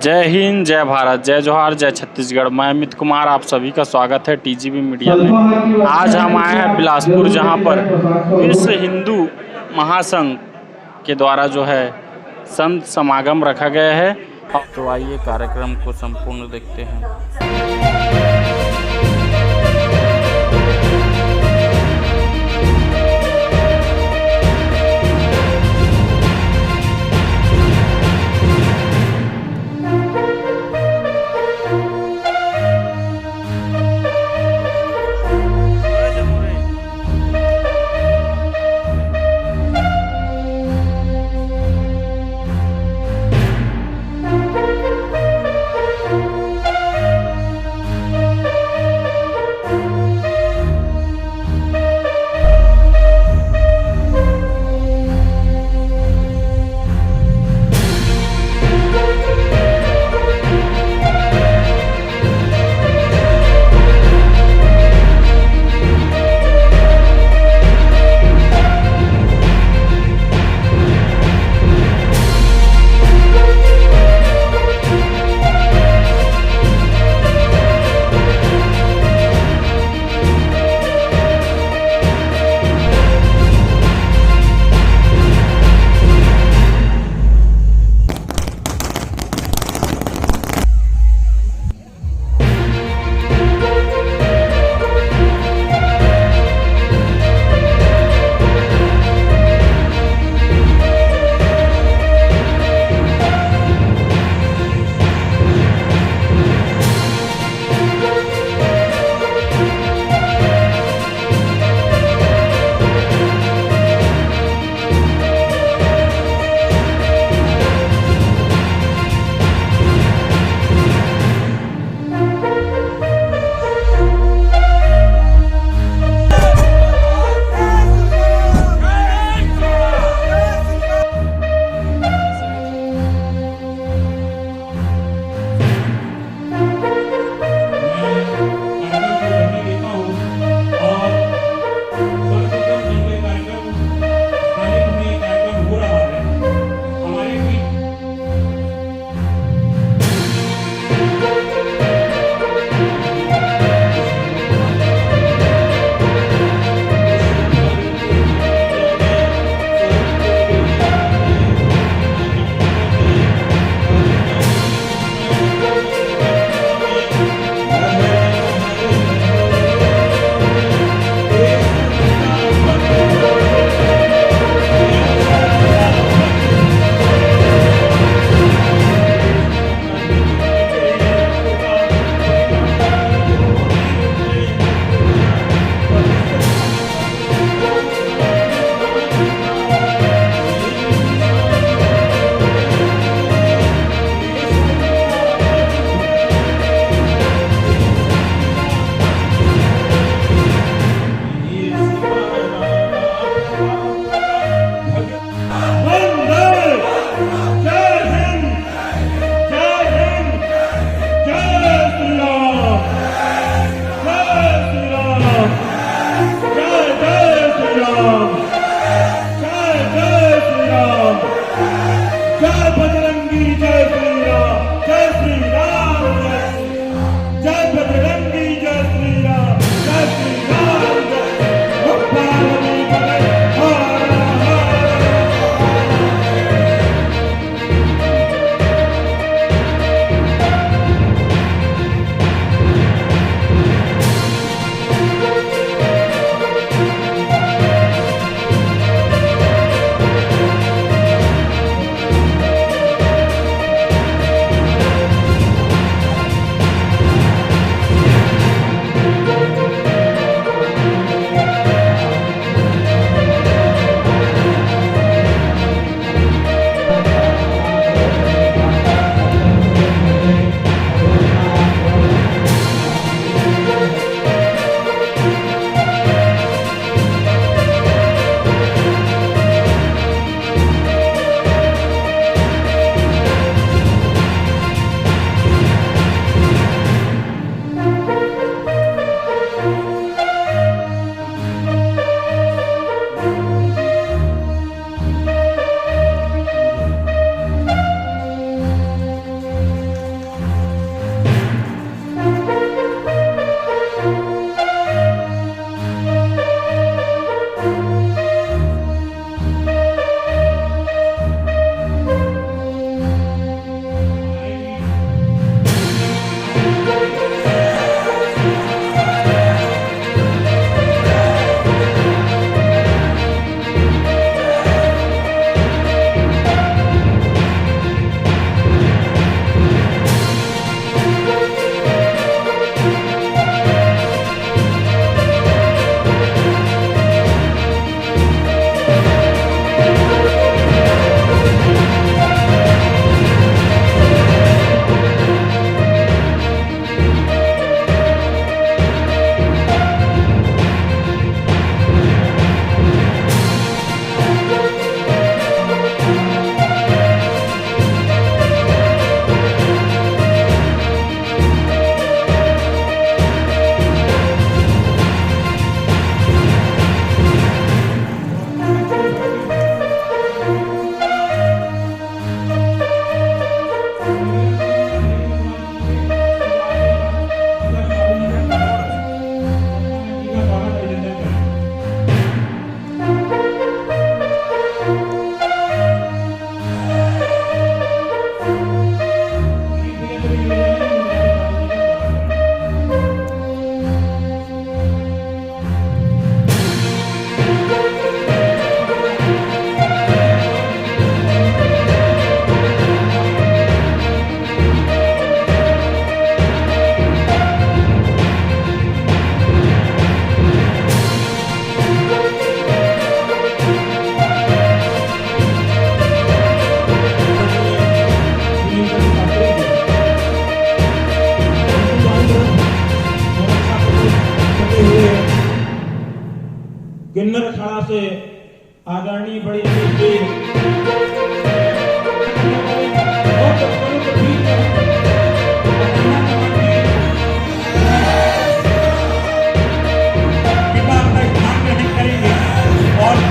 जय हिंद, जय भारत, जय जोहार, जय छत्तीसगढ़। मैं अमित कुमार, आप सभी का स्वागत है टीजीबी मीडिया में। आज हम आए हैं बिलासपुर, जहां पर विश्व हिंदू महासंघ के द्वारा जो है संत समागम रखा गया है। तो आइए कार्यक्रम को संपूर्ण देखते हैं। गिन्नर खाड़ा से आदरणीय बड़ी पिता अपना स्थान ग्रहण करेंगे और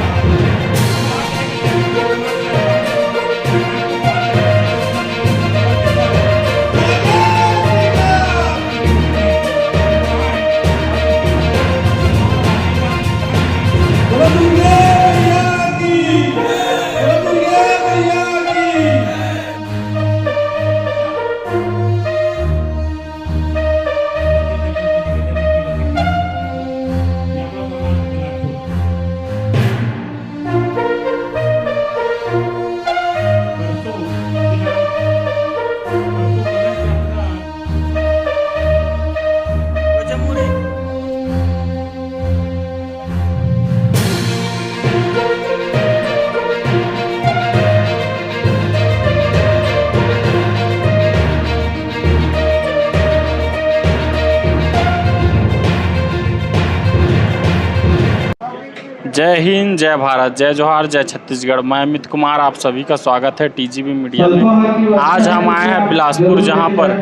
जय हिंद, जय भारत, जय जोहार, जय छत्तीसगढ़। मैं अमित कुमार, आप सभी का स्वागत है टीजीबी मीडिया में। आज हम आए हैं बिलासपुर, जहां पर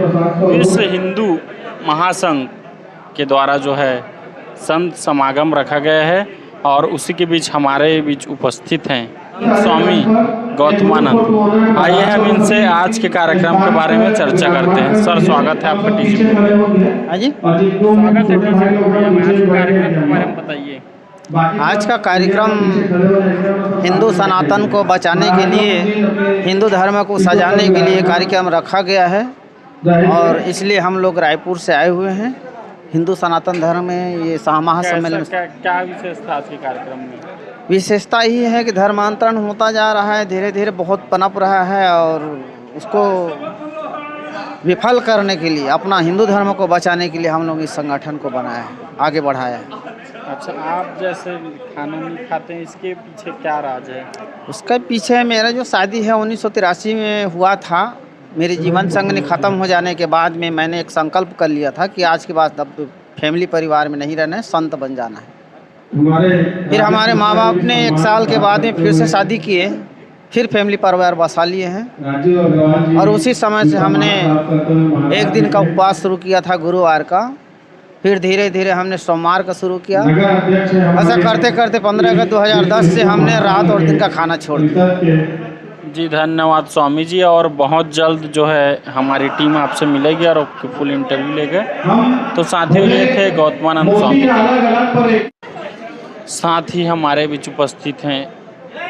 विश्व हिंदू महासंघ के द्वारा जो है संत समागम रखा गया है और उसी के बीच हमारे बीच उपस्थित हैं स्वामी गौतमानंद। आइए हम इनसे आज के कार्यक्रम के बारे में चर्चा करते हैं। सर, स्वागत है आपका टीजीबी में। हाँ जी, स्वागत है टीजीबी में। आज के कार्यक्रम के बारे में बताइए। आज का कार्यक्रम हिंदू सनातन को बचाने के लिए, हिंदू धर्म को सजाने के लिए कार्यक्रम रखा गया है और इसलिए हम लोग रायपुर से आए हुए हैं। हिंदू सनातन धर्म में ये महासम्मेलन। क्या विशेषता आज के कार्यक्रम में? विशेषता ही है कि धर्मांतरण होता जा रहा है, धीरे धीरे बहुत पनप रहा है और उसको विफल करने के लिए, अपना हिंदू धर्म को बचाने के लिए हम लोग इस संगठन को बनाया है, आगे बढ़ाया है। अच्छा, आप जैसे खाना नहीं खाते हैं, इसके पीछे क्या राज है? उसके पीछे मेरा जो शादी है 1983 में हुआ था। मेरे जीवन संग ख़त्म हो जाने के बाद में मैंने एक संकल्प कर लिया था कि आज के बाद अब फैमिली परिवार में नहीं रहना है, संत बन जाना है। फिर हमारे माँ बाप ने 1 साल के बाद में फिर से शादी किए, फिर फैमिली परिवार बसा लिए हैं और उसी समय से हमने एक दिन का उपवास शुरू किया था गुरुवार का, फिर धीरे धीरे हमने सोमवार का शुरू किया। ऐसा करते करते 15 अगस्त 2010 से हमने रात और दिन का खाना छोड़ दिया। जी धन्यवाद स्वामी जी, और बहुत जल्द जो है हमारी टीम आपसे मिलेगी और आपकी फुल इंटरव्यू लेंगे। तो साथियों, ये थे गौतमानंद स्वामी। साथ ही हमारे बीच उपस्थित हैं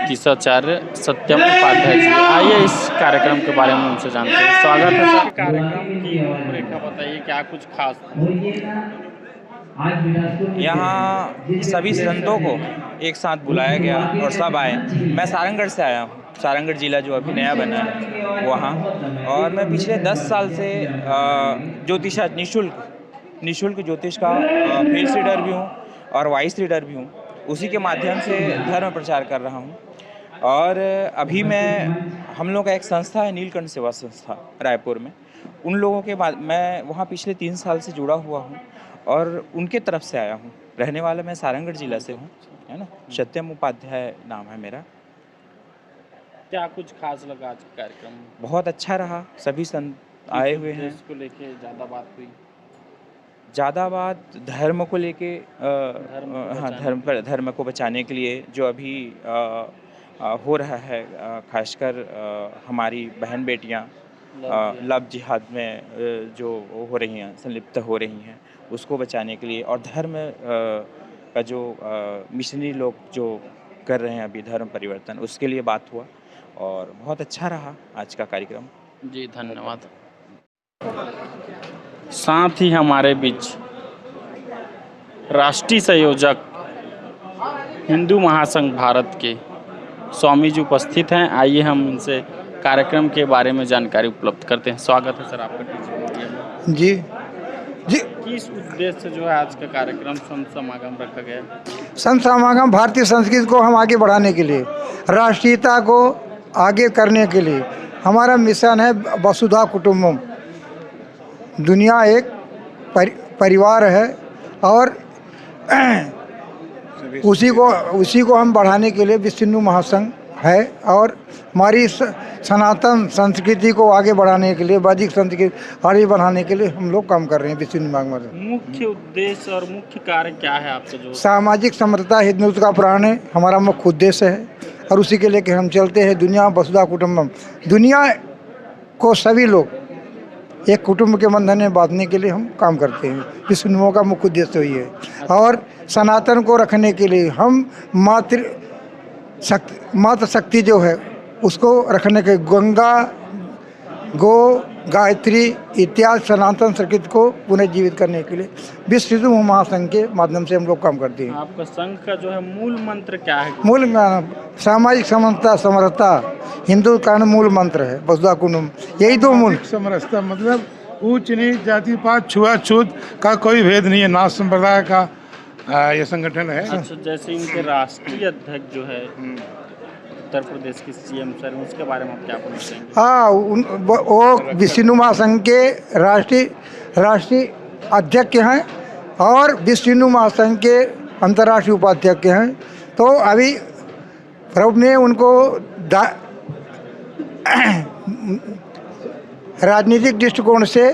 तीर्थाचार्य सत्यम उपाध्याय जी। आइए इस कार्यक्रम के बारे में उनसे जानते हैं। स्वागत है सर। कार्यक्रम की रूपरेखा बताइए, क्या कुछ खास था? यहाँ सभी संतों को एक साथ बुलाया गया और सब आए। मैं सारंगढ़ से आया हूँ, सारंगढ़ जिला जो अभी नया बना है वहाँ, और मैं पिछले 10 साल से ज्योतिष निःशुल्क ज्योतिष का फील्ड रीडर भी हूँ और वाइस रीडर भी हूँ। उसी के माध्यम से धर्म प्रचार कर रहा हूँ। और अभी हम लोग का एक संस्था है, नीलकंठ सेवा संस्था रायपुर में, उन लोगों के बाद मैं वहाँ पिछले 3 साल से जुड़ा हुआ हूँ और उनके तरफ से आया हूँ। रहने वाला मैं सारंगढ़ जिला से हूँ, है ना। सत्यम उपाध्याय नाम है मेरा। क्या कुछ खास लगा आज के कार्यक्रम में? बहुत अच्छा रहा, सभी संत आए हुए हैं। इसको लेके ज़्यादा बात धर्म को लेके, हाँ, धर्म को बचाने के लिए जो अभी हो रहा है, खासकर हमारी बहन बेटियाँ लव जिहाद में जो हो रही हैं, संलिप्त हो रही हैं, उसको बचाने के लिए, और धर्म का जो मिशनरी लोग जो कर रहे हैं अभी धर्म परिवर्तन, उसके लिए बात हुआ और बहुत अच्छा रहा आज का कार्यक्रम। जी धन्यवाद। साथ ही हमारे बीच राष्ट्रीय संयोजक हिंदू महासंघ भारत के स्वामी जी उपस्थित हैं। आइए हम इनसे कार्यक्रम के बारे में जानकारी उपलब्ध करते हैं। स्वागत है सर आपका टीजी में। जी जी। किस उद्देश्य से जो है आज का कार्यक्रम संत समागम रखा गया है? संत समागम भारतीय संस्कृति को हम आगे बढ़ाने के लिए, राष्ट्रीयता को आगे करने के लिए हमारा मिशन है वसुधा कुटुंबम। दुनिया एक परिवार है और उसी को हम बढ़ाने के लिए विश्व हिंदू महासंघ है और हमारी सनातन संस्कृति को आगे बढ़ाने के लिए, वैदिक संस्कृति आगे बढ़ाने के लिए हम लोग काम कर रहे हैं विश्व हिंदू महासंघ। मुख्य उद्देश्य और मुख्य कार्य क्या है आपका? जो सामाजिक समरसता हिंदुत्व का प्राण है, हमारा मुख्य उद्देश्य है और उसी के लेकर हम चलते हैं। दुनिया वसुधा कुटुंबम, दुनिया को सभी लोग एक कुटुंब के बंधन में बांधने के लिए हम काम करते हैं। विश्व हिंदुओं का मुख्य उद्देश्य वही है और सनातन को रखने के लिए हम मातृ शक्ति जो है उसको रखने के गंगा, गो, गायत्री इत्यादि सनातन संस्कृति को पुनर्जीवित करने के लिए विश्व हिंदू महासंघ के माध्यम से हम लोग काम करते हैं। आपका संघ का जो है मूल मंत्र क्या है? मूल सामाजिक समरसता, समरसता हिंदू का मूल मंत्र है, वसुधा कुटुंबकम, यही दो मूल। समरसता मतलब ऊंच नीच, जाति पात, छुआछूत का कोई भेद नहीं है, नाथ संप्रदाय का ये संगठन है। अच्छा, जैसे इनके राष्ट्रीय अध्यक्ष जो है उत्तर प्रदेश के सीएम सर, उसके बारे में आप क्या बोलना चाहेंगे? हाँ, वो विश्व हिंदू महासंघ के राष्ट्रीय अध्यक्ष हैं और विश्व हिंदू महासंघ के अंतर्राष्ट्रीय उपाध्यक्ष हैं। तो अभी प्रभु ने उनको राजनीतिक दृष्टिकोण से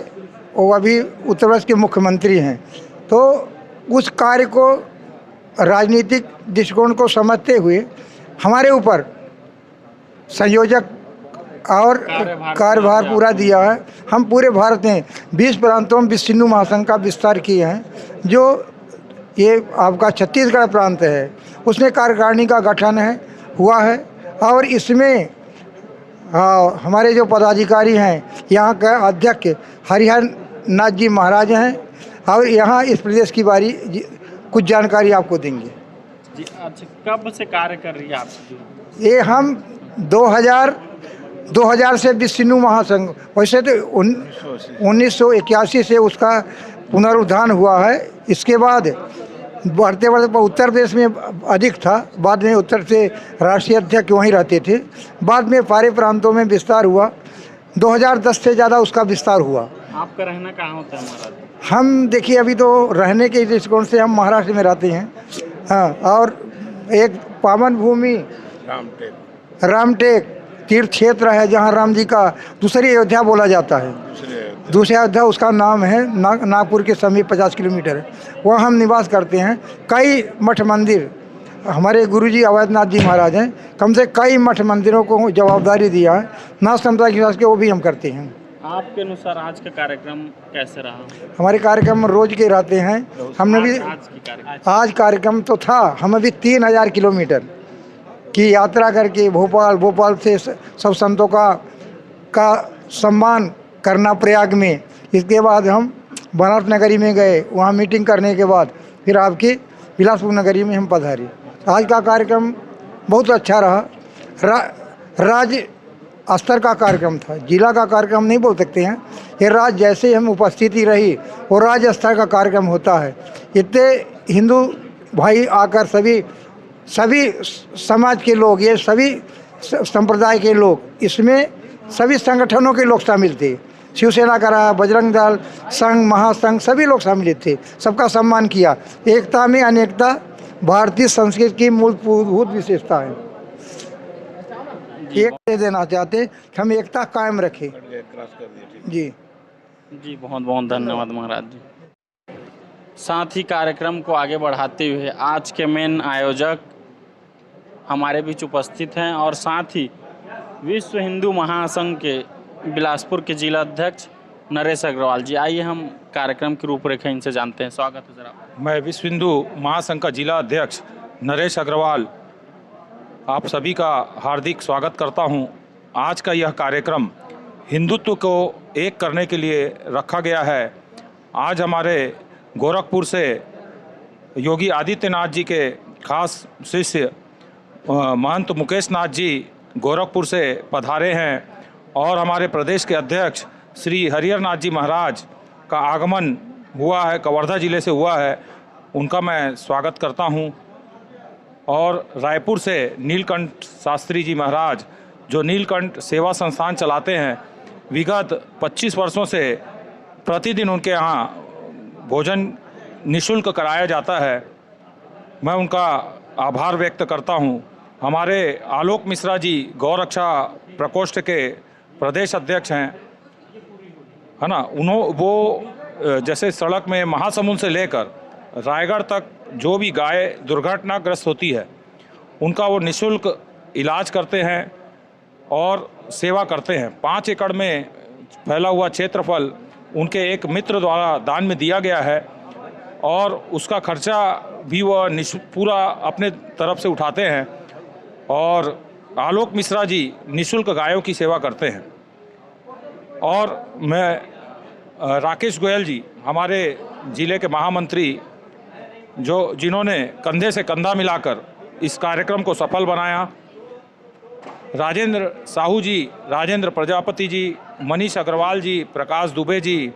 वो अभी उत्तर प्रदेश के मुख्यमंत्री हैं, तो उस कार्य को राजनीतिक दृष्टिकोण को समझते हुए हमारे ऊपर संयोजक और कार्यभार पूरा दिया है। हम पूरे भारत में 20 प्रांतों में विश्व हिंदू महासंघ का विस्तार किए हैं। जो ये आपका छत्तीसगढ़ प्रांत है उसमें कार्यकारिणी का गठन हुआ है और इसमें हमारे जो पदाधिकारी हैं, यहाँ का अध्यक्ष हरिहर नाथ जी महाराज हैं और यहाँ इस प्रदेश की बारी कुछ जानकारी आपको देंगे। जी, अच्छा, कब से कार्य कर रही है आपसे? ये हम 2000 से विश्व हिंदू महासंघ, वैसे तो 1981 से उसका पुनरुद्धार हुआ है। इसके बाद बढ़ते बढ़ते उत्तर प्रदेश में अधिक था, बाद में उत्तर से राष्ट्रीय अध्यक्ष वहीं रहते थे, बाद में सारे प्रांतों में विस्तार हुआ। 2010 से ज़्यादा उसका विस्तार हुआ। आपका रहना कहाँ होता है महाराज? हम देखिए अभी तो रहने के दृष्टिकोण से हम महाराष्ट्र में रहते हैं। हाँ, और एक पावन भूमि रामटेक तीर्थ क्षेत्र है जहाँ राम जी का दूसरी अयोध्या बोला जाता है। दूसरी अयोध्या उसका नाम है, नागपुर के समीप 50 किलोमीटर है, वहाँ हम निवास करते हैं। कई मठ मंदिर हमारे गुरुजी अवैधनाथ जी महाराज हैं, कम से कई मठ मंदिरों को जवाबदारी दिया है। नाथ संप्रदाय के हिसाब से वो भी हम करते हैं। आपके अनुसार आज का कार्यक्रम कैसे रहा? हमारे कार्यक्रम रोज के रहते हैं। हमने भी आज कार्यक्रम तो था, हम अभी 3000 किलोमीटर की यात्रा करके भोपाल से सब संतों का सम्मान करना प्रयाग में। इसके बाद हम बनारस नगरी में गए, वहाँ मीटिंग करने के बाद फिर आपकी बिलासपुर नगरी में हम पधारे। आज का कार्यक्रम बहुत अच्छा रहा। राज्य स्तर का कार्यक्रम था, जिला का कार्यक्रम नहीं बोल सकते हैं। ये राज्य जैसे हम उपस्थिति रही वो राज्य स्तर का कार्यक्रम होता है। इतने हिंदू भाई आकर सभी समाज के लोग, ये सभी संप्रदाय के लोग, इसमें सभी संगठनों के लोग शामिल थे। शिवसेना का रहा, बजरंग दल, संघ, महासंघ, सभी लोग शामिल थे। सबका सम्मान किया। एकता में अनेकता भारतीय संस्कृति की मूलभूत विशेषता है। एक देना चाहते हम एकता कायम रखें। जी बहुत बहुत धन्यवाद महाराज जी। साथ ही कार्यक्रम को आगे बढ़ाते हुए आज के मेन आयोजक हमारे बीच उपस्थित हैं और साथ ही विश्व हिंदू महासंघ के बिलासपुर के जिला अध्यक्ष नरेश अग्रवाल जी। आइए हम कार्यक्रम की रूपरेखा इनसे जानते हैं। स्वागत है जरा। मैं विश्व हिंदू महासंघ का जिला अध्यक्ष नरेश अग्रवाल आप सभी का हार्दिक स्वागत करता हूं। आज का यह कार्यक्रम हिंदुत्व को एक करने के लिए रखा गया है। आज हमारे गोरखपुर से योगी आदित्यनाथ जी के खास शिष्य महंत मुकेश नाथ जी गोरखपुर से पधारे हैं और हमारे प्रदेश के अध्यक्ष श्री हरिहर नाथ जी महाराज का आगमन हुआ है, कवर्धा जिले से हुआ है। उनका मैं स्वागत करता हूं। और रायपुर से नीलकंठ शास्त्री जी महाराज जो नीलकंठ सेवा संस्थान चलाते हैं, विगत 25 वर्षों से प्रतिदिन उनके यहाँ भोजन निःशुल्क कराया जाता है। मैं उनका आभार व्यक्त करता हूं। हमारे आलोक मिश्रा जी गौरक्षा प्रकोष्ठ के प्रदेश अध्यक्ष हैं, है ना। वो जैसे सड़क में महासमुंद से लेकर रायगढ़ तक जो भी गाय दुर्घटनाग्रस्त होती है उनका वो निःशुल्क इलाज करते हैं और सेवा करते हैं। 5 एकड़ में फैला हुआ क्षेत्रफल उनके एक मित्र द्वारा दान में दिया गया है और उसका खर्चा भी वह पूरा अपने तरफ से उठाते हैं और आलोक मिश्रा जी निःशुल्क गायों की सेवा करते हैं। और मैं राकेश गोयल जी हमारे ज़िले के महामंत्री जिन्होंने कंधे से कंधा मिलाकर इस कार्यक्रम को सफल बनाया, राजेंद्र साहू जी, राजेंद्र प्रजापति जी, मनीष अग्रवाल जी, प्रकाश दुबे जी,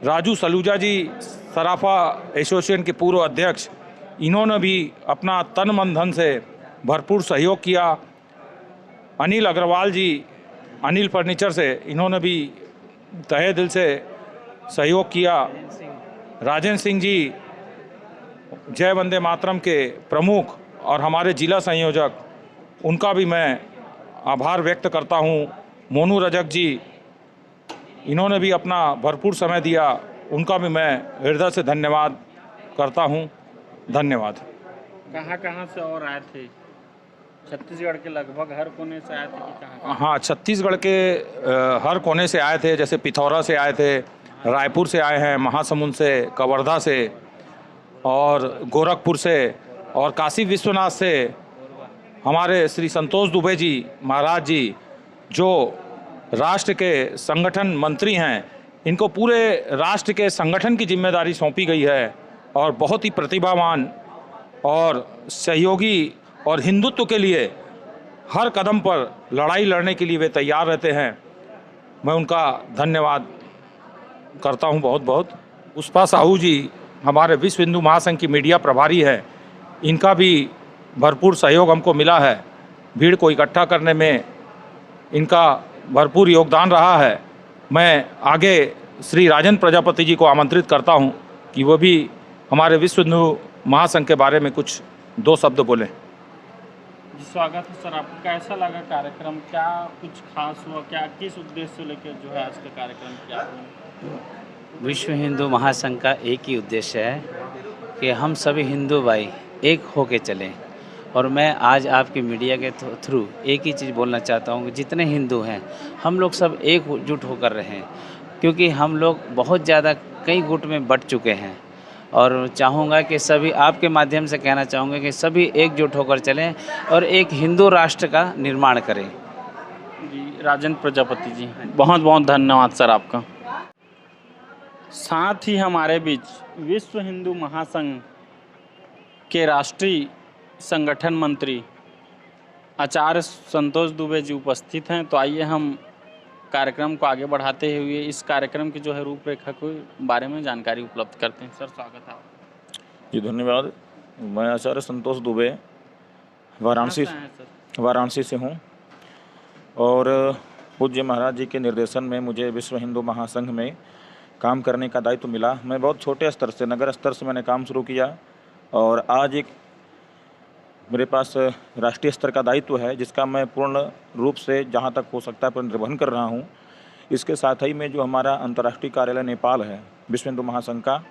राजू सलूजा जी, सराफा एसोसिएशन के पूर्व अध्यक्ष, इन्होंने भी अपना तन मन धन से भरपूर सहयोग किया। अनिल अग्रवाल जी अनिल फर्नीचर से, इन्होंने भी तहे दिल से सहयोग किया। राजेंद्र सिंह जी जय वंदे मातरम के प्रमुख और हमारे जिला संयोजक, उनका भी मैं आभार व्यक्त करता हूं। मोनू रजक जी, इन्होंने भी अपना भरपूर समय दिया, उनका भी मैं हृदय से धन्यवाद करता हूं। धन्यवाद। कहाँ से और आए थे? छत्तीसगढ़ के लगभग हर कोने से आए थे कि कहाँ? हाँ, छत्तीसगढ़ के हर कोने से आए थे। जैसे पिथौरा से आए थे, रायपुर से आए हैं, महासमुंद से, कवर्धा से और गोरखपुर से और काशी विश्वनाथ से हमारे श्री संतोष दुबे जी महाराज जी, जो राष्ट्र के संगठन मंत्री हैं, इनको पूरे राष्ट्र के संगठन की जिम्मेदारी सौंपी गई है और बहुत ही प्रतिभावान और सहयोगी और हिंदुत्व के लिए हर कदम पर लड़ाई लड़ने के लिए वे तैयार रहते हैं। मैं उनका धन्यवाद करता हूं बहुत बहुत। पुष्पा साहू जी हमारे विश्व हिंदू महासंघ की मीडिया प्रभारी है, इनका भी भरपूर सहयोग हमको मिला है। भीड़ को इकट्ठा करने में इनका भरपूर योगदान रहा है। मैं आगे श्री राजेंद्र प्रजापति जी को आमंत्रित करता हूं कि वो भी हमारे विश्व हिंदू महासंघ के बारे में कुछ 2 शब्द बोलें। स्वागत है सर आपका। कैसा लगा कार्यक्रम? क्या कुछ खास हुआ? क्या किस उद्देश्य से लेकर जो है आज का कार्यक्रम किया? विश्व हिंदू महासंघ का एक ही उद्देश्य है कि हम सभी हिंदू भाई एक होके चलें। और मैं आज आपकी मीडिया के थ्रू एक ही चीज़ बोलना चाहता हूँ कि जितने हिंदू हैं हम लोग सब एकजुट होकर रहें, क्योंकि हम लोग बहुत ज़्यादा कई गुट में बट चुके हैं। और चाहूँगा कि सभी आपके माध्यम से कहना चाहूँगा कि सभी एकजुट होकर चलें और एक हिंदू राष्ट्र का निर्माण करें। जी, राजेंद्र प्रजापति जी, बहुत बहुत धन्यवाद सर आपका। साथ ही हमारे बीच विश्व हिंदू महासंघ के राष्ट्रीय संगठन मंत्री आचार्य संतोष दुबे जी उपस्थित हैं। तो आइए हम कार्यक्रम को आगे बढ़ाते हुए इस कार्यक्रम की जो है रूपरेखा के बारे में जानकारी उपलब्ध करते हैं। सर स्वागत है आपका। जी धन्यवाद। मैं आचार्य संतोष दुबे वाराणसी से हूँ और पूज्य महाराज जी के निर्देशन में मुझे विश्व हिंदू महासंघ में काम करने का दायित्व मिला। मैं बहुत छोटे स्तर से, नगर स्तर से मैंने काम शुरू किया और आज एक मेरे पास राष्ट्रीय स्तर का दायित्व है, जिसका मैं पूर्ण रूप से जहां तक हो सकता है निर्वहन कर रहा हूं। इसके साथ ही में जो हमारा अंतर्राष्ट्रीय कार्यालय नेपाल है विश्व हिंदू महासंघ का,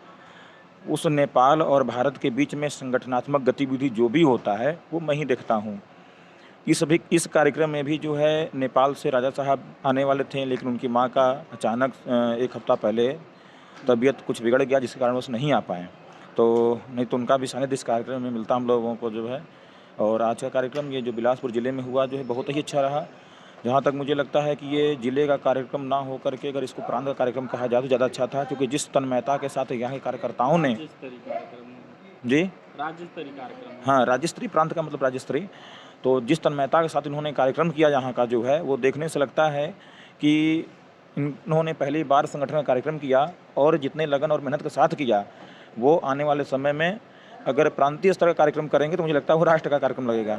उस नेपाल और भारत के बीच में संगठनात्मक गतिविधि जो भी होता है वो मैं ही देखता हूं। इस कार्यक्रम में भी जो है नेपाल से राजा साहब आने वाले थे, लेकिन उनकी माँ का अचानक 1 हफ्ता पहले तबीयत कुछ बिगड़ गया, जिसके कारण वो नहीं आ पाए। तो नहीं तो उनका भी सानिध्य इस कार्यक्रम में मिलता हम लोगों को जो है। और आज का कार्यक्रम ये जो बिलासपुर ज़िले में हुआ जो है बहुत ही अच्छा रहा। जहाँ तक मुझे लगता है कि ये ज़िले का कार्यक्रम ना हो करके अगर इसको प्रांत का कार्यक्रम कहा जाए तो ज़्यादा अच्छा था, क्योंकि जिस तन्मयता के साथ यहाँ के कार्यकर्ताओं ने जी राज्य स्तरीय कार्यक्रम, हाँ राज्य स्तरीय, प्रांत का मतलब राज्य स्तरीय, तो जिस तन्मयता के साथ इन्होंने कार्यक्रम किया यहाँ का जो है वो देखने से लगता है कि इन्होंने पहली बार संगठन का कार्यक्रम किया और जितने लगन और मेहनत के साथ किया वो आने वाले समय में अगर प्रांतीय स्तर का कार्यक्रम करेंगे तो मुझे लगता है वो राष्ट्र का कार्यक्रम लगेगा।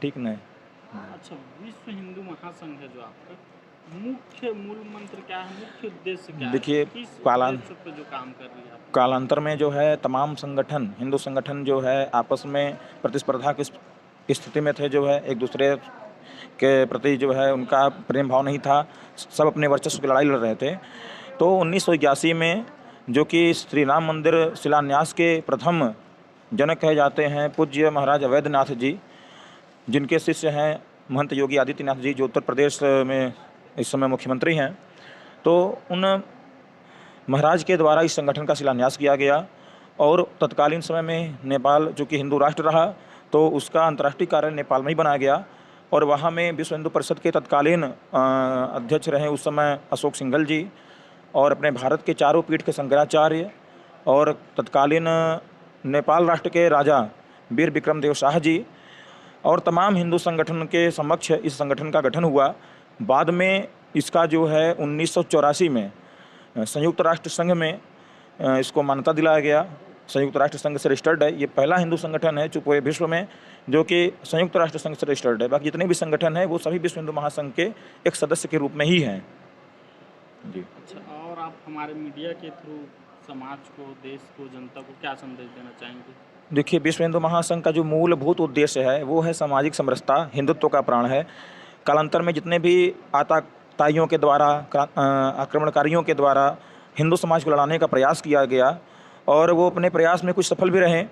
ठीक नहीं? अच्छा, विश्व हिंदू महासंघ है जो आपका, मुख्य मूल मंत्र क्या है, मुख्य उद्देश्य क्या है? देखिए, किस कालांत- उद्देश्य पे जो काम कर रही है आप? कालांतर में जो है तमाम संगठन, हिंदू संगठन जो है आपस में प्रतिस्पर्धा की स्थिति में थे, जो है एक दूसरे के प्रति जो है उनका प्रेम भाव नहीं था, सब अपने वर्चस्व की लड़ाई लड़ रहे थे। तो 1981 में जो कि श्री राम मंदिर शिलान्यास के प्रथम जनक कहे जाते हैं पूज्य महाराज अवैधनाथ जी, जिनके शिष्य हैं महंत योगी आदित्यनाथ जी, जो उत्तर प्रदेश में इस समय मुख्यमंत्री हैं। तो उन महाराज के द्वारा इस संगठन का शिलान्यास किया गया और तत्कालीन समय में नेपाल जो कि हिंदू राष्ट्र रहा, तो उसका अंतर्राष्ट्रीय कार्यालय नेपाल में ही बनाया गया और वहाँ में विश्व हिंदू परिषद के तत्कालीन अध्यक्ष रहे उस समय अशोक सिंघल जी, और अपने भारत के चारों पीठ के शंकराचार्य और तत्कालीन नेपाल राष्ट्र के राजा वीर विक्रम देव शाह जी और तमाम हिंदू संगठन के समक्ष इस संगठन का गठन हुआ। बाद में इसका जो है 1984 में संयुक्त राष्ट्र संघ में इसको मान्यता दिलाया गया। संयुक्त राष्ट्र संघ से रजिस्टर्ड है। ये पहला हिंदू संगठन है जो पूरे विश्व में जो कि संयुक्त राष्ट्र संघ से रजिस्टर्ड है। बाकी जितने भी संगठन हैं वो सभी विश्व हिंदू महासंघ के एक सदस्य के रूप में ही हैं जी। अच्छा, और आप हमारे मीडिया के थ्रू समाज को, देश को, जनता को क्या संदेश देना चाहेंगे? देखिए, विश्व हिंदू महासंघ का जो मूलभूत उद्देश्य है वो है सामाजिक समरसता, हिंदुत्व का प्राण है। कालांतर में जितने भी आतताइयों के द्वारा, आक्रमणकारियों के द्वारा हिंदू समाज को लड़ाने का प्रयास किया गया और वो अपने प्रयास में कुछ सफल भी रहे।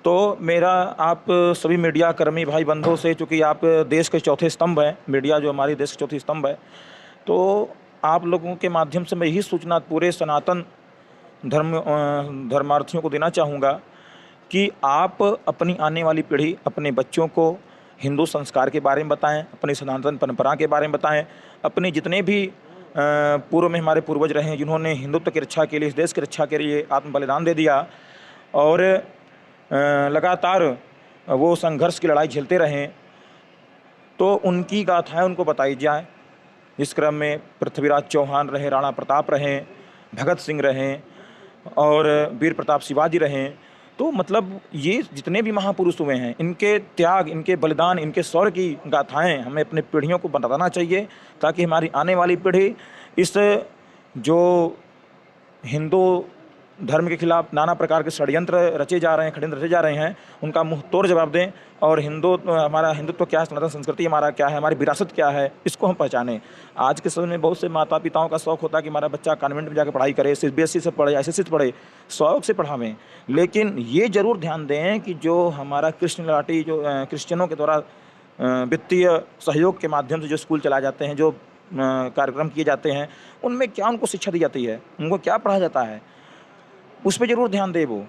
तो मेरा आप सभी मीडिया कर्मी भाई बंधुओं से, चूँकि आप देश के चौथे स्तंभ हैं, मीडिया जो हमारी देश के चौथे स्तंभ है, तो आप लोगों के माध्यम से मैं यही सूचना पूरे सनातन धर्मार्थियों को देना चाहूँगा कि आप अपनी आने वाली पीढ़ी, अपने बच्चों को हिंदू संस्कार के बारे में बताएं, अपनी सनातन परंपरा के बारे में बताएं, अपने जितने भी पूर्व में हमारे पूर्वज रहे हैं जिन्होंने हिंदुत्व की रक्षा के लिए, इस देश की रक्षा के लिए आत्म बलिदान दे दिया और लगातार वो संघर्ष की लड़ाई झेलते रहें, तो उनकी गाथाएं उनको बताई जाएं। इस क्रम में पृथ्वीराज चौहान रहे, राणा प्रताप रहें, भगत सिंह रहें और वीर प्रताप शिवाजी रहें। तो मतलब ये जितने भी महापुरुष हुए हैं, इनके त्याग, इनके बलिदान, इनके शौर्य की गाथाएं हमें अपने पीढ़ियों को बताना चाहिए, ताकि हमारी आने वाली पीढ़ी इस जो हिंदू धर्म के खिलाफ नाना प्रकार के षड्यंत्र रचे जा रहे हैं, षड्यंत्र रचे जा रहे हैं, उनका मुंह तोड़ जवाब दें और हमारा हिंदुत्व क्या है, सनातन संस्कृति हमारा क्या है, हमारी विरासत क्या है, इसको हम पहचानें। आज के समय में बहुत से माता पिताओं का शौक़ होता है कि हमारा बच्चा कॉन्वेंट में जाकर पढ़ाई करे, CBSE से पढ़े, ICSE से पढ़े, शौक़ से पढ़ावें। लेकिन ये ज़रूर ध्यान दें कि जो हमारा कृष्ण लाठी, जो क्रिश्चियनों के द्वारा वित्तीय सहयोग के माध्यम से जो स्कूल चलाए जाते हैं, जो कार्यक्रम किए जाते हैं, उनमें क्या उनको शिक्षा दी जाती है, उनको क्या पढ़ाया जाता है, उस पर ज़रूर ध्यान दे वो।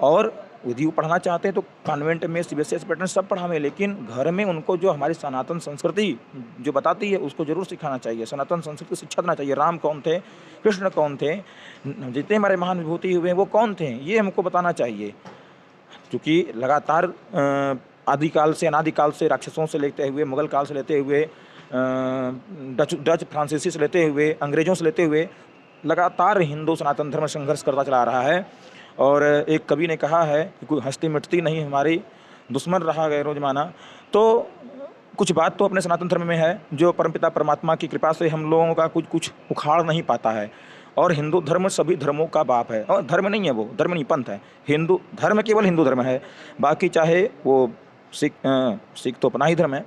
और यदि वो पढ़ना चाहते हैं तो कॉन्वेंट में, CBSE पैटर्न सब पढ़ावें, लेकिन घर में उनको जो हमारी सनातन संस्कृति जो बताती है उसको ज़रूर सिखाना चाहिए। सनातन संस्कृति शिक्षा देना चाहिए। राम कौन थे, कृष्ण कौन थे, जितने हमारे महान विभूति हुए वो कौन थे, ये हमको बताना चाहिए। क्योंकि लगातार आदिकाल से, अनादिकाल से, राक्षसों से लेते हुए, मुगल काल से लेते हुए, डच फ्रांसीसी से लेते हुए, अंग्रेज़ों से लेते हुए लगातार हिंदू सनातन धर्म संघर्ष करता चला रहा है। और एक कवि ने कहा है कि कोई हस्ती मिटती नहीं, हमारी दुश्मन रहा गैरो जमाना। तो कुछ बात तो अपने सनातन धर्म में है जो परमपिता परमात्मा की कृपा से हम लोगों का कुछ उखाड़ नहीं पाता है। और हिंदू धर्म सभी धर्मों का बाप है, और धर्म नहीं है वो, धर्म नहीं, पंथ है। हिंदू धर्म केवल हिंदू धर्म है, बाकी चाहे वो सिख तो अपना ही धर्म है,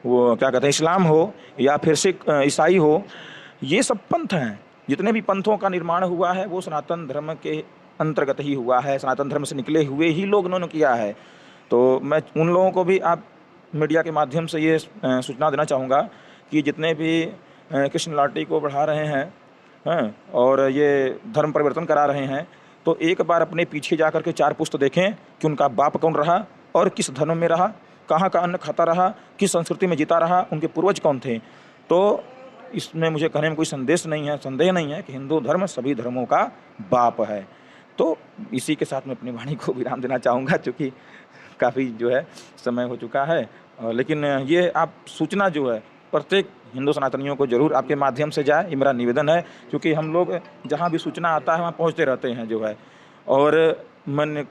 वो क्या कहते हैं इस्लाम हो या फिर सिख ईसाई हो, ये सब पंथ हैं। जितने भी पंथों का निर्माण हुआ है वो सनातन धर्म के अंतर्गत ही हुआ है, सनातन धर्म से निकले हुए ही लोग उन्होंने किया है। तो मैं उन लोगों को भी आप मीडिया के माध्यम से ये सूचना देना चाहूँगा कि जितने भी कृष्ण लाठी को बढ़ा रहे हैं और ये धर्म परिवर्तन करा रहे हैं, तो एक बार अपने पीछे जा कर के 4 पुश्त देखें कि उनका बाप कौन रहा और किस धर्म में रहा, कहाँ का अन्न खाता रहा, किस संस्कृति में जीता रहा, उनके पूर्वज कौन थे। तो इसमें मुझे कहने में कोई संदेह नहीं है कि हिंदू धर्म सभी धर्मों का बाप है। तो इसी के साथ मैं अपनी वाणी को विराम देना चाहूँगा, क्योंकि काफ़ी जो है समय हो चुका है। लेकिन ये आप सूचना जो है प्रत्येक हिंदू सनातनियों को जरूर आपके माध्यम से जाए, ये मेरा निवेदन है। क्योंकि हम लोग जहाँ भी सूचना आता है वहाँ पहुँचते रहते हैं जो है। और मन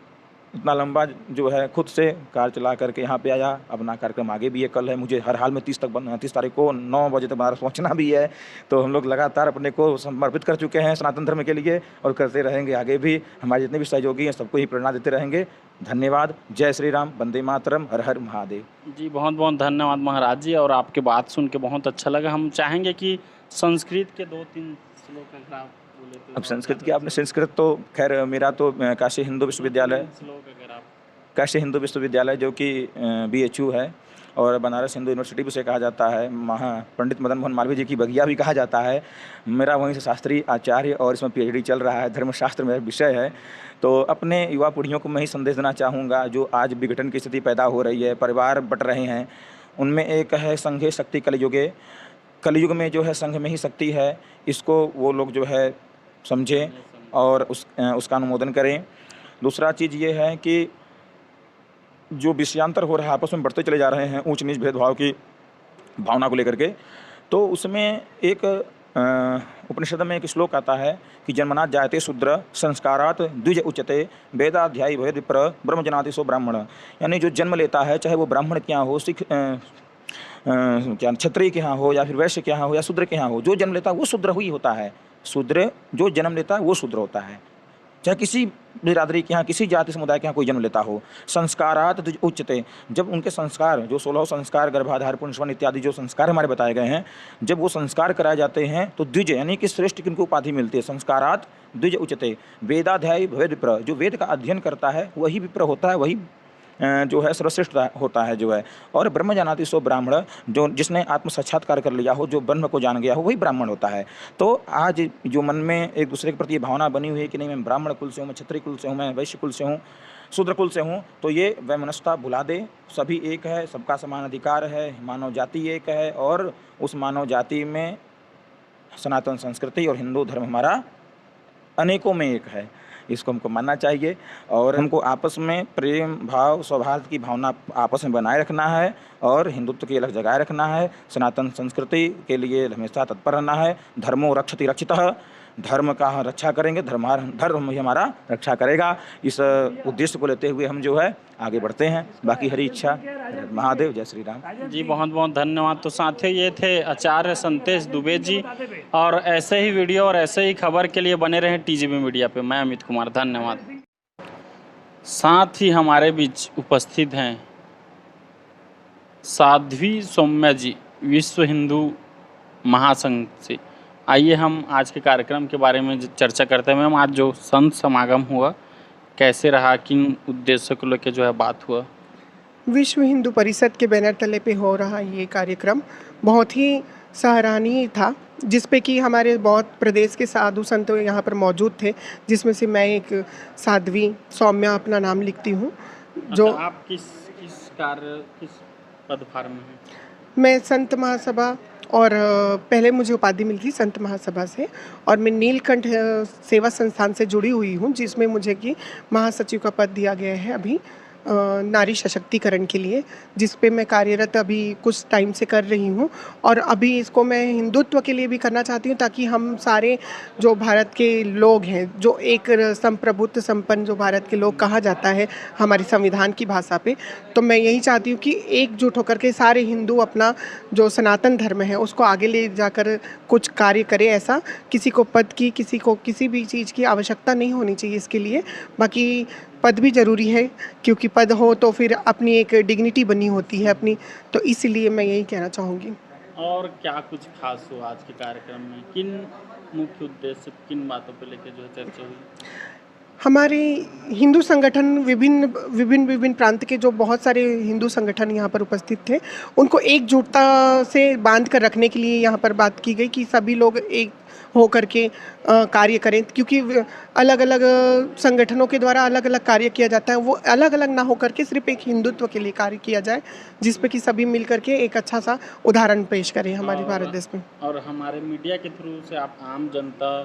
इतना लंबा जो है खुद से कार चला करके यहाँ पे आया। अपना कार्यक्रम आगे भी है, कल है, मुझे हर हाल में 30 तारीख को 9 बजे तक बनारस पहुँचना भी है। तो हम लोग लगातार अपने को समर्पित कर चुके हैं सनातन धर्म के लिए और करते रहेंगे आगे भी। हमारे जितने भी सहयोगी हैं सबको ही प्रेरणा देते रहेंगे। धन्यवाद। जय श्री राम, वंदे मातरम, हर हर महादेव। जी बहुत बहुत धन्यवाद महाराज जी, और आपके बात सुन के बहुत अच्छा लगा। हम चाहेंगे कि संस्कृत के 2-3 श्लोक अगर आप बोले तो। अब संस्कृत की आपने, संस्कृत तो खैर मेरा तो काशी हिंदू विश्वविद्यालय, श्लोक अगर आप। काशी हिंदू विश्वविद्यालय जो कि BHU है और बनारस हिंदू यूनिवर्सिटी भी उसे कहा जाता है, पंडित मदन मोहन मालवीय जी की बगिया भी कहा जाता है। मेरा वहीं से शास्त्रीय आचार्य और इसमें PhD चल रहा है, धर्मशास्त्र मेरा विषय है। तो अपने युवा पीढ़ियों को मैं ही संदेश देना चाहूँगा जो आज विघटन की स्थिति पैदा हो रही है, परिवार बट रहे हैं, उनमें एक है संघे शक्ति कलयुगे। कलयुग में जो है संघ में ही शक्ति है, इसको वो लोग जो है समझें और उसका अनुमोदन करें। दूसरा चीज़ ये है कि जो विषयांतर हो रहा है, आपस में बढ़ते चले जा रहे हैं ऊंच नीच भेदभाव की भावना को लेकर के, तो उसमें एक उपनिषद में एक श्लोक आता है कि जन्मना जायते शूद्र संस्कारात द्विज उच्यते वेदाध्यायी भवेद विप्र ब्रह्म जनाति सो ब्राह्मण। यानी जो जन्म लेता है, चाहे वो ब्राह्मण के यहाँ हो, सिख क्या क्षत्रिय के यहाँ हो, या फिर वैश्य के यहाँ हो, या शूद्र के यहाँ हो, जो जन्म लेता है वो शूद्र ही होता है। शूद्र जो जन्म लेता है वो शूद्र होता है, चाहे किसी बिरादरी के यहाँ, किसी जाति समुदाय के यहाँ कोई जन्म लेता हो। संस्कारात द्विज उच्यते, जब उनके संस्कार जो 16 संस्कार, गर्भाधार, पुंसवन इत्यादि जो संस्कार हमारे बताए गए हैं, जब वो संस्कार कराए जाते हैं तो द्विज यानी कि श्रेष्ठ किनको उपाधि मिलती है। संस्कारात द्विज उच्यते वेदाध्यायी भवेद विप्र, जो वेद का अध्ययन करता है वही विप्र होता है, वही जो है सर्वश्रेष्ठ होता है जो है। और ब्रह्म जानाति सो ब्राह्मण, जो जिसने आत्म साक्षात्कार कर लिया हो, जो ब्रह्म को जान गया हो, वही ब्राह्मण होता है। तो आज जो मन में एक दूसरे के प्रति भावना बनी हुई है कि नहीं मैं ब्राह्मण कुल से हूँ, मैं क्षत्रिय कुल से हूँ, मैं वैश्य कुल से हूँ, शूद्र कुल से हूँ, तो ये वैमनस्यता भुला दे। सभी एक है, सबका समान अधिकार है, मानव जाति एक है, और उस मानव जाति में सनातन संस्कृति और हिंदू धर्म हमारा अनेकों में एक है, इसको हमको मानना चाहिए। और हमको आपस में प्रेम भाव सौहार्द की भावना आपस में बनाए रखना है और हिंदुत्व की अलग जगाए रखना है। सनातन संस्कृति के लिए हमेशा तत्पर रहना है। धर्मो रक्षति रक्षितः, धर्म का रक्षा करेंगे, धर्म ही हमारा रक्षा करेगा। इस उद्देश्य को लेते हुए हम जो है आगे बढ़ते हैं। बाकी हरी इच्छा, महादेव। जय श्री राम। जी बहुत बहुत धन्यवाद। तो साथियों, ये थे आचार्य संतेश दुबे जी, और ऐसे ही वीडियो और ऐसे ही खबर के लिए बने रहें TGB मीडिया पे। मैं अमित कुमार, धन्यवाद। साथ ही हमारे बीच उपस्थित हैं साध्वी सौम्या जी, विश्व हिंदू महासंघ से। आइए हम आज के कार्यक्रम के बारे में चर्चा करते हैं। मैम, आज जो संत समागम हुआ कैसे रहा, किन उद्देश्यों को लेकर जो है बात हुआ? विश्व हिंदू परिषद के बैनर तले पे हो रहा ये कार्यक्रम बहुत ही सराहनीय था, जिस पे कि हमारे बहुत प्रदेश के साधु संत यहाँ पर मौजूद थे, जिसमें से मैं एक साध्वी सौम्या अपना नाम लिखती हूँ। जो आप किस पदभार में हैं? मैं संत महासभा, और पहले मुझे उपाधि मिली थी संत महासभा से, और मैं नीलकंठ सेवा संस्थान से जुड़ी हुई हूँ, जिसमें मुझे कि महासचिव का पद दिया गया है अभी नारी सशक्तिकरण के लिए, जिस पे मैं कार्यरत अभी कुछ टाइम से कर रही हूँ। और अभी इसको मैं हिंदुत्व के लिए भी करना चाहती हूँ, ताकि हम सारे जो भारत के लोग हैं, जो एक संप्रभुत्व संपन्न जो भारत के लोग कहा जाता है हमारी संविधान की भाषा पे, तो मैं यही चाहती हूँ कि एकजुट होकर के सारे हिंदू अपना जो सनातन धर्म है उसको आगे ले जाकर कुछ कार्य करें। ऐसा किसी को पद की, किसी को किसी भी चीज़ की आवश्यकता नहीं होनी चाहिए इसके लिए। बाकी पद भी ज़रूरी है, क्योंकि पद हो तो फिर अपनी एक डिग्निटी बनी होती है अपनी, तो इसीलिए मैं यही कहना चाहूँगी। और क्या कुछ खास हुआ आज के कार्यक्रम में? किन मुख्य उद्देश्य, किन बातों पर लेकर जो चर्चा हुई? हमारे हिंदू संगठन विभिन्न प्रांत के जो बहुत सारे हिंदू संगठन यहाँ पर उपस्थित थे, उनको एकजुटता से बांध कर रखने के लिए यहाँ पर बात की गई कि सभी लोग एक हो करके कार्य करें, क्योंकि अलग अलग संगठनों के द्वारा अलग अलग कार्य किया जाता है, वो अलग अलग ना हो करके सिर्फ एक हिंदुत्व के लिए कार्य किया जाए, जिस पे कि सभी मिल करके एक अच्छा सा उदाहरण पेश करें हमारे भारत देश में। और हमारे मीडिया के थ्रू से आप आम जनता,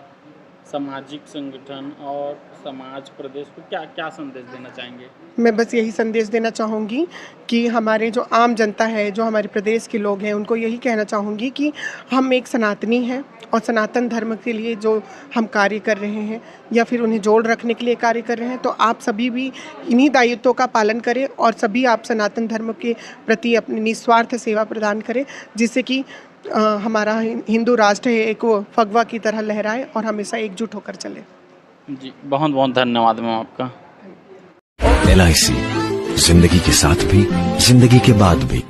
सामाजिक संगठन और समाज, प्रदेश को क्या क्या संदेश देना चाहेंगे? मैं बस यही संदेश देना चाहूँगी कि हमारे जो आम जनता है, जो हमारे प्रदेश के लोग हैं, उनको यही कहना चाहूँगी कि हम एक सनातनी हैं और सनातन धर्म के लिए जो हम कार्य कर रहे हैं या फिर उन्हें जोड़ रखने के लिए कार्य कर रहे हैं, तो आप सभी भी इन्हीं दायित्वों का पालन करें और सभी आप सनातन धर्म के प्रति अपनी निस्वार्थ सेवा प्रदान करें, जिससे कि हमारा हिंदू राष्ट्र है एक वो फगवा की तरह लहराए और हमेशा एकजुट होकर चले। जी बहुत बहुत धन्यवाद मैम आपका। LIC, जिंदगी के साथ भी जिंदगी के बाद भी।